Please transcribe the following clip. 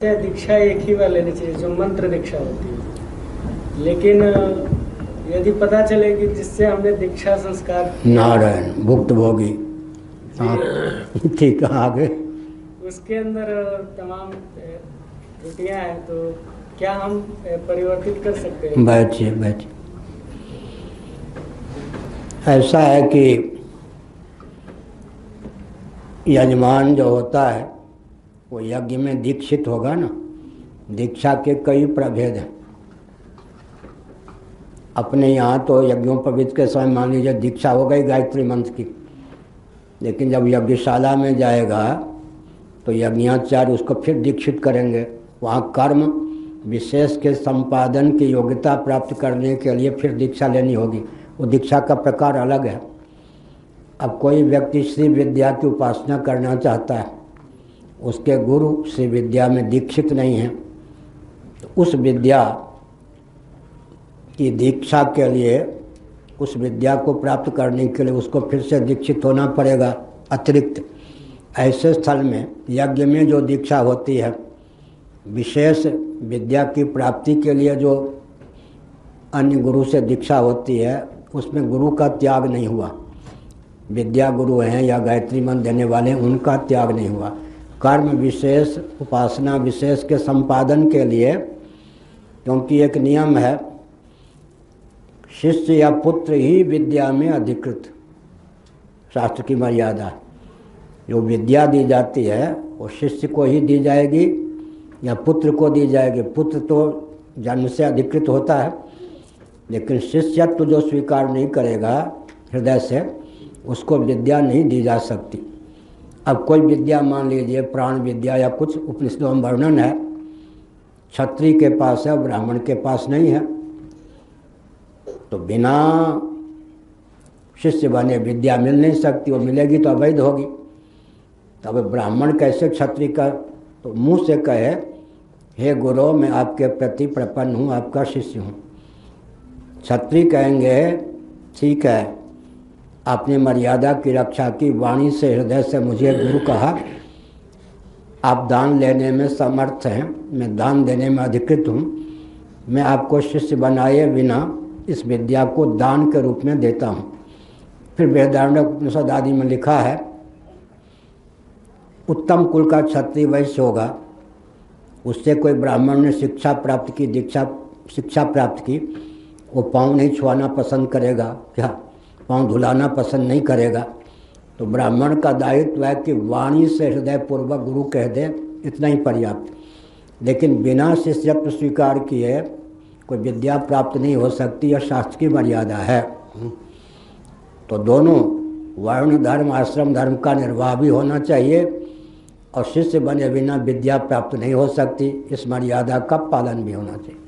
दीक्षा एक ही बार लेनी चाहिए जो मंत्र दीक्षा होती है, लेकिन यदि पता चले कि जिससे हमने दीक्षा संस्कार नारायण भुक्त भोगी, हाँ ठीक है, आगे उसके अंदर तमाम त्रुटियां हैं, तो क्या हम परिवर्तित कर सकते हैं? बैठिए बैठिए। ऐसा है कि यजमान जो होता है वो यज्ञ में दीक्षित होगा ना। दीक्षा के कई प्रभेद हैं। अपने यहाँ तो यज्ञोपवीत के समय मान लीजिए दीक्षा हो गई गायत्री मंत्र की, लेकिन जब यज्ञशाला में जाएगा तो यज्ञाचार्य उसको फिर दीक्षित करेंगे। वहाँ कर्म विशेष के संपादन की योग्यता प्राप्त करने के लिए फिर दीक्षा लेनी होगी। वो दीक्षा का प्रकार अलग है। अब कोई व्यक्ति श्री विद्या की उपासना करना चाहता है, उसके गुरु श्री विद्या में दीक्षित नहीं हैं, तो उस विद्या की दीक्षा के लिए, उस विद्या को प्राप्त करने के लिए उसको फिर से दीक्षित होना पड़ेगा अतिरिक्त। ऐसे स्थल में यज्ञ में जो दीक्षा होती है, विशेष विद्या की प्राप्ति के लिए जो अन्य गुरु से दीक्षा होती है, उसमें गुरु का त्याग नहीं हुआ। विद्या गुरु हैं या गायत्री मंत्र देने वाले हैं, उनका त्याग नहीं हुआ। कर्म विशेष, उपासना विशेष के संपादन के लिए, क्योंकि एक नियम है, शिष्य या पुत्र ही विद्या में अधिकृत, शास्त्र की मर्यादा। जो विद्या दी जाती है वो शिष्य को ही दी जाएगी या पुत्र को दी जाएगी। पुत्र तो जन्म से अधिकृत होता है, लेकिन शिष्यत्व जो स्वीकार नहीं करेगा हृदय से, उसको विद्या नहीं दी जा सकती। अब कोई विद्या मान लीजिए प्राण विद्या या कुछ उपनिषदों में वर्णन है, क्षत्रिय के पास है, ब्राह्मण के पास नहीं है, तो बिना शिष्य बने विद्या मिल नहीं सकती। वो मिलेगी तो अवैध होगी। तब ब्राह्मण कैसे क्षत्रिय का तो मुँह से कहे, हे गुरु मैं आपके प्रति प्रपन्न हूँ, आपका शिष्य हूँ। क्षत्रिय कहेंगे ठीक है, आपने मर्यादा की रक्षा की, वाणी से हृदय से मुझे गुरु कहा, आप दान लेने में समर्थ हैं, मैं दान देने में अधिकृत हूँ, मैं आपको शिष्य बनाए बिना इस विद्या को दान के रूप में देता हूँ। फिर बृहदारण्यक उपनिषद आदि में लिखा है, उत्तम कुल का क्षत्रिय वैश्य होगा, उससे कोई ब्राह्मण ने शिक्षा प्राप्त की, शिक्षा प्राप्त की, वो पाँव नहीं छुआना पसंद करेगा, क्या पाँव धुलाना पसंद नहीं करेगा। तो ब्राह्मण का दायित्व है कि वाणी से हृदय पूर्वक गुरु कह दे, इतना ही पर्याप्त। लेकिन बिना शिष्यत्व स्वीकार किए कोई विद्या प्राप्त नहीं हो सकती, यह शास्त्र की मर्यादा है। तो दोनों वर्ण धर्म आश्रम धर्म का निर्वाह भी होना चाहिए और शिष्य बने बिना विद्या प्राप्त नहीं हो सकती, इस मर्यादा का पालन भी होना चाहिए।